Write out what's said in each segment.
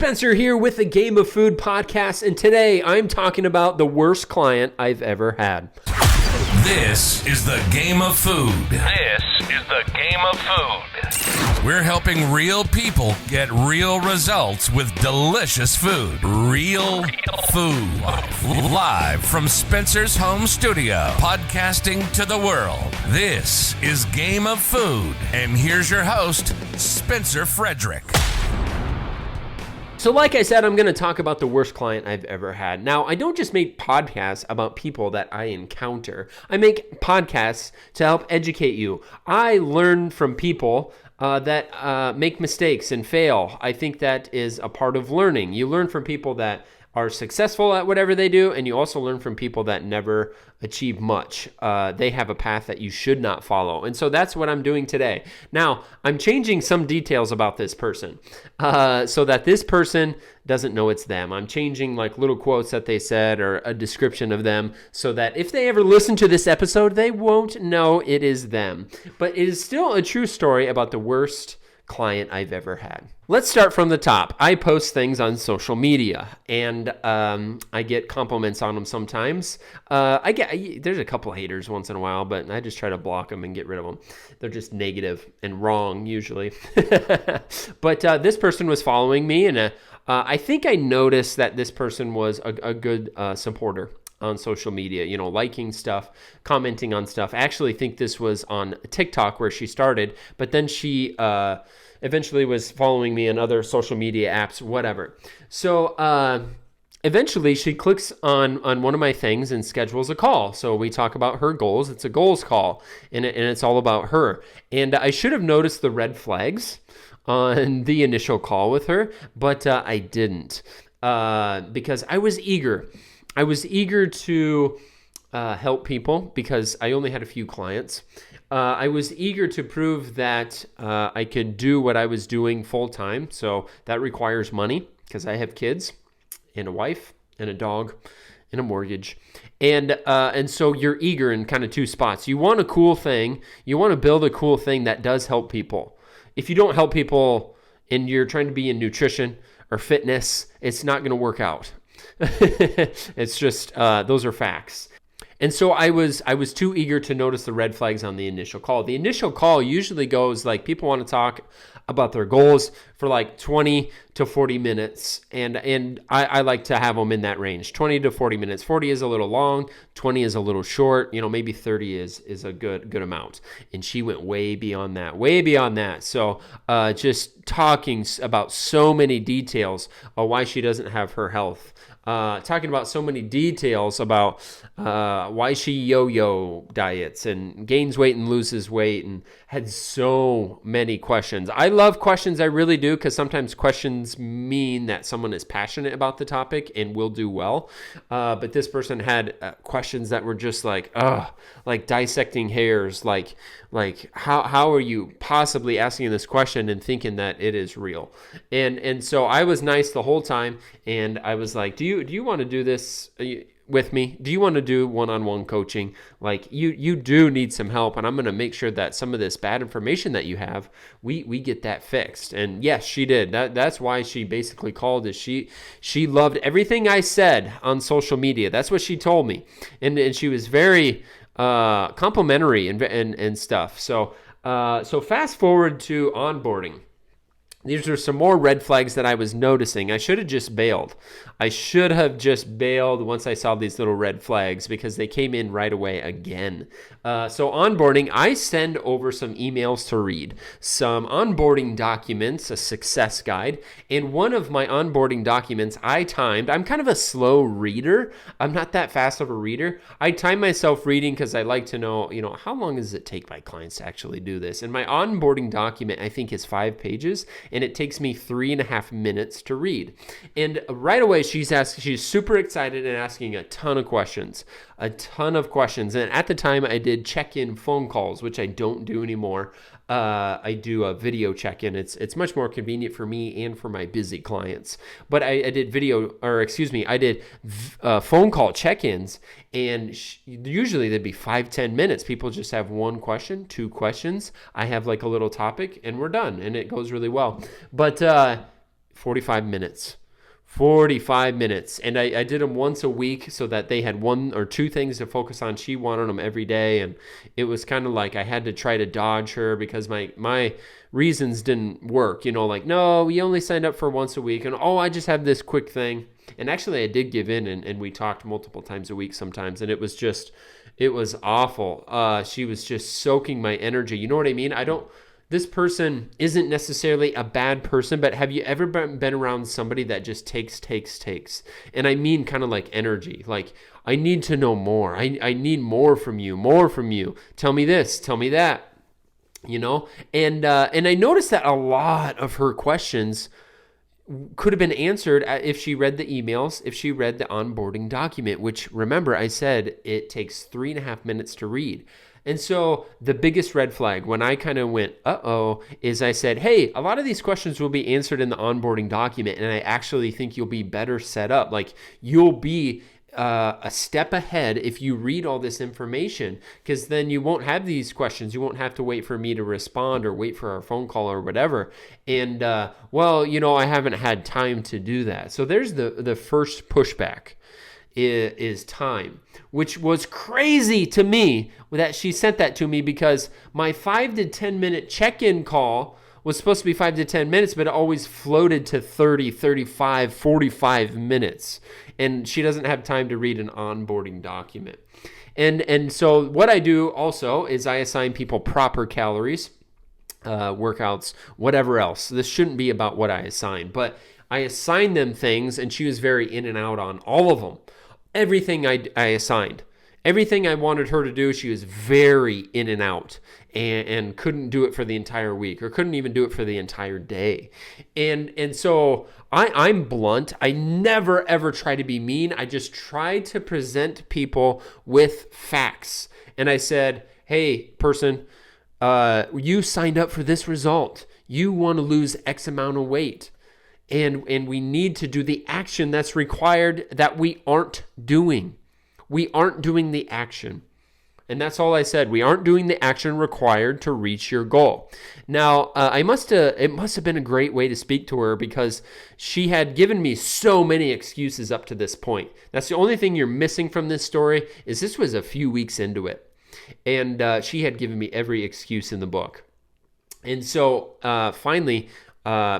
Spencer here with the Game of Food podcast, and today I'm talking about the worst client I've ever had. This is the Game of Food. This is the Game of Food. We're helping real people get real results with delicious food. Real food. Live from Spencer's home studio, podcasting to the world. This is Game of Food. And here's your host, Spencer Frederick. So like I said, I'm going to talk about the worst client I've ever had. Now, I don't just make podcasts about people that I encounter. I make podcasts to help educate you. I learn from people that make mistakes and fail. I think that is a part of learning. You learn from people that are successful at whatever they do, and you also learn from people that never achieve much. They have a path that you should not follow. And so that's what I'm doing today. Now, I'm changing some details about this person so that this person doesn't know it's them. I'm changing like little quotes that they said or a description of them so that if they ever listen to this episode, they won't know it is them. But it is still a true story about the worst client I've ever had. Let's start from the top. I post things on social media, and I get compliments on them sometimes. There's a couple haters once in a while, but I just try to block them and get rid of them. They're just negative and wrong usually. But this person was following me, and I think I noticed that this person was a good supporter on social media, you know, liking stuff, commenting on stuff. I actually think this was on TikTok where she started, but then she eventually was following me on other social media apps, whatever. So eventually she clicks on one of my things and schedules a call. So we talk about her goals. It's a goals call, and it's all about her. And I should have noticed the red flags on the initial call with her, but I didn't because I was eager. I was eager to help people because I only had a few clients. I was eager to prove that I could do what I was doing full time. So that requires money because I have kids and a wife and a dog and a mortgage. And so you're eager in kind of two spots. You want a cool thing. You want to build a cool thing that does help people. If you don't help people and you're trying to be in nutrition or fitness, it's not going to work out. It's just those are facts. And so I was too eager to notice the red flags on the initial call. The initial call usually goes like people want to talk about their goals for like 20 to 40 minutes. And I like to have them in that range, 20 to 40 minutes. 40 is a little long, 20 is a little short, you know, maybe 30 is a good amount. And she went way beyond that. So just talking about so many details of why she doesn't have her health. Talking about so many details about why she yo-yo diets and gains weight and loses weight, and had so many questions. I love questions, I really do, because sometimes questions mean that someone is passionate about the topic and will do well. But this person had questions that were just like dissecting hairs, like how are you possibly asking this question and thinking that it is real? And so I was nice the whole time, and I was like, do you want to do this with me? Do you want to do one-on-one coaching? Like you do need some help, and I'm going to make sure that some of this bad information that you have, we get that fixed. And yes, she did. That's why she basically called, is she loved everything I said on social media. That's what she told me. And she was very complimentary and stuff. So fast forward to onboarding. These are some more red flags that I was noticing. I should have just bailed. Once I saw these little red flags, because they came in right away again. So onboarding, I send over some emails to read, some onboarding documents, a success guide. And one of my onboarding documents I timed. I'm kind of a slow reader. I'm not that fast of a reader. I time myself reading because I like to know, how long does it take my clients to actually do this? And my onboarding document, I think, is 5 pages. And it takes me 3.5 minutes to read. And right away, she's super excited and asking a ton of questions. And at the time, I did check-in phone calls, which I don't do anymore. I do a video check-in. It's much more convenient for me and for my busy clients. But I did phone call check-ins, and usually they'd be 5-10 minutes. People just have one question, 2 questions. I have like a little topic, and we're done, and it goes really well. But 45 minutes. 45 minutes. And I did them once a week so that they had one or two things to focus on. She wanted them every day. And it was kind of like I had to try to dodge her because my reasons didn't work. Like, no, we only signed up for once a week. And, I just have this quick thing. And actually I did give in and we talked multiple times a week sometimes. And it was awful. She was just soaking my energy. You know what I mean? This person isn't necessarily a bad person, but have you ever been around somebody that just takes? And I mean kind of like energy. Like, I need to know more. I need more from you. Tell me this, tell me that, And I noticed that a lot of her questions could have been answered if she read the emails, if she read the onboarding document, which, remember, I said it takes 3.5 minutes to read. And so the biggest red flag when I kind of went, is I said, hey, a lot of these questions will be answered in the onboarding document, and I actually think you'll be better set up. Like, you'll be a step ahead if you read all this information, because then you won't have these questions. You won't have to wait for me to respond or wait for our phone call or whatever. And, I haven't had time to do that. So there's the first pushback. Is time, which was crazy to me that she sent that to me, because my 5 to 10 minute check-in call was supposed to be 5 to 10 minutes, but it always floated to 30, 35, 45 minutes. And she doesn't have time to read an onboarding document. And so what I do also is I assign people proper calories, workouts, whatever else. This shouldn't be about what I assign, but I assign them things, and she was very in and out on all of them. Everything I assigned. Everything I wanted her to do, she was very in and out and couldn't do it for the entire week, or couldn't even do it for the entire day. And so I'm blunt. I never, ever try to be mean. I just try to present people with facts. And I said, hey, person, you signed up for this result. You want to lose X amount of weight. And we need to do the action that's required that we aren't doing. We aren't doing the action. And that's all I said. We aren't doing the action required to reach your goal. Now, it must have been a great way to speak to her, because she had given me so many excuses up to this point. That's the only thing you're missing from this story, is this was a few weeks into it. And she had given me every excuse in the book. And so finally,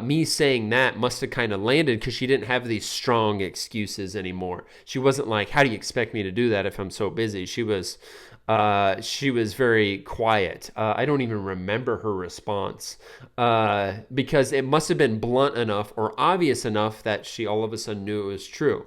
me saying that must have kind of landed, because she didn't have these strong excuses anymore. She wasn't like, how do you expect me to do that if I'm so busy? She was very quiet. I don't even remember her response, because it must have been blunt enough or obvious enough that she all of a sudden knew it was true.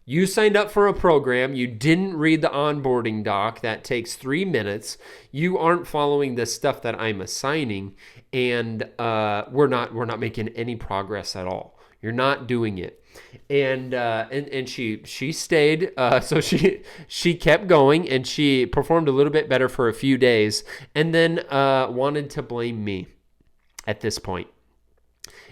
You signed up for a program. You didn't read the onboarding doc. That takes 3 minutes. You aren't following the stuff that I'm assigning, and we're not making any progress at all. You're not doing it. And she stayed. So she kept going, and she performed a little bit better for a few days, and then wanted to blame me at this point.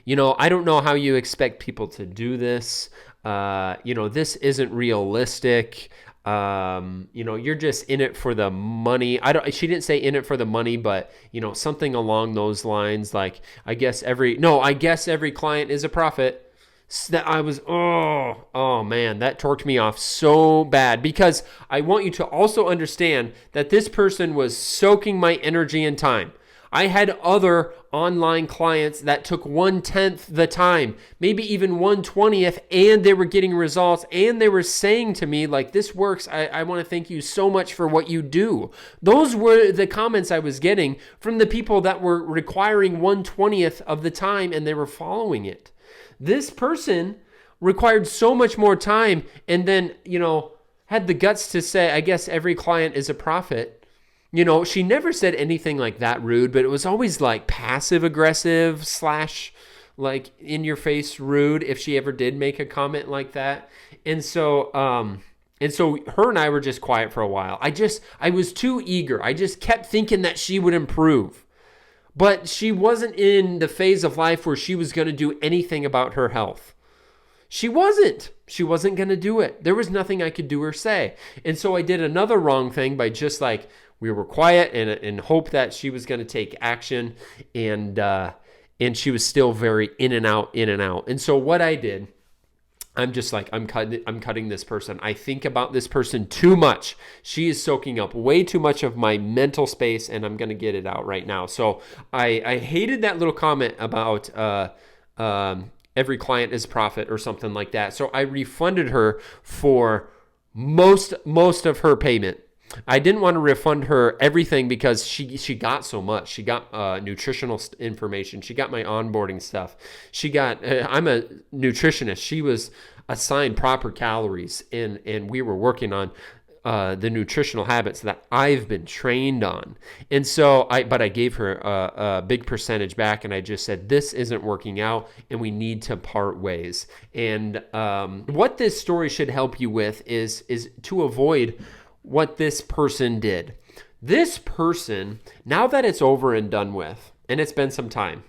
I don't know how you expect people to do this. This isn't realistic. You're just in it for the money. She didn't say in it for the money, but something along those lines. Like, I guess every client is a prophet. That I was, oh man, that torqued me off so bad, because I want you to also understand that this person was soaking my energy and time. I had other online clients that took 1/10 the time, maybe even 1/20th, and they were getting results, and they were saying to me, like, this works. I want to thank you so much for what you do. Those were the comments I was getting from the people that were requiring 1/20th of the time, and they were following it. This person required so much more time, and then, had the guts to say, I guess every client is a prophet. She never said anything like that rude, but it was always like passive aggressive / like in your face rude, if she ever did make a comment like that. And so her and I were just quiet for a while. I was too eager. I just kept thinking that she would improve, but she wasn't in the phase of life where she was going to do anything about her health. She wasn't going to do it. There was nothing I could do or say. And so I did another wrong thing by just like, we were quiet and hope that she was going to take action. And and she was still very in and out, in and out. And so what I did, I'm just like, I'm cutting this person. I think about this person too much. She is soaking up way too much of my mental space, and I'm going to get it out right now. So I hated that little comment about every client is profit or something like that. So I refunded her for most of her payment. I didn't want to refund her everything because she got so much. She got nutritional information. She got my onboarding stuff. She got, I'm a nutritionist. She was assigned proper calories, and we were working on the nutritional habits that I've been trained on. And so I gave her a big percentage back, and I just said, this isn't working out and we need to part ways. And what this story should help you with is to avoid what this person did. This person, now that it's over and done with, and it's been some time,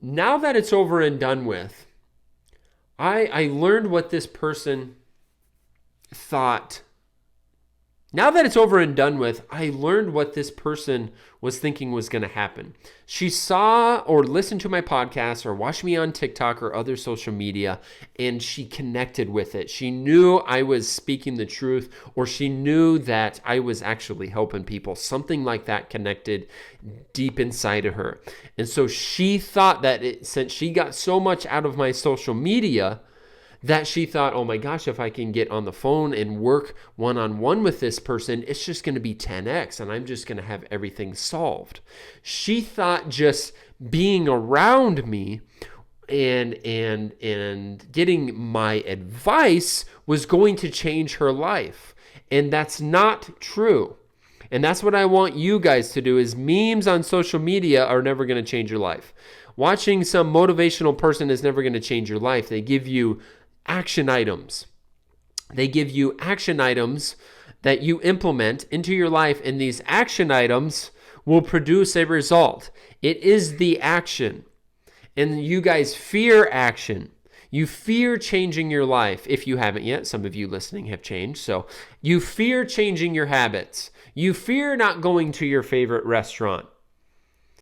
now that it's over and done with, I learned what this person thought. Now that it's over and done with, I learned what this person was thinking was going to happen. She saw or listened to my podcast or watched me on TikTok or other social media, and she connected with it. She knew I was speaking the truth, or she knew that I was actually helping people. Something like that connected deep inside of her. And so she thought that since she got so much out of my social media, that she thought, oh my gosh, if I can get on the phone and work one-on-one with this person, it's just going to be 10x and I'm just going to have everything solved. She thought just being around me and getting my advice was going to change her life. And that's not true. And that's what I want you guys to do is memes on social media are never going to change your life. Watching some motivational person is never going to change your life. They give you action items. They give you action items that you implement into your life, and these action items will produce a result. It is the action. And you guys fear action. You fear changing your life if you haven't yet. Some of you listening have changed. So you fear changing your habits. You fear not going to your favorite restaurant.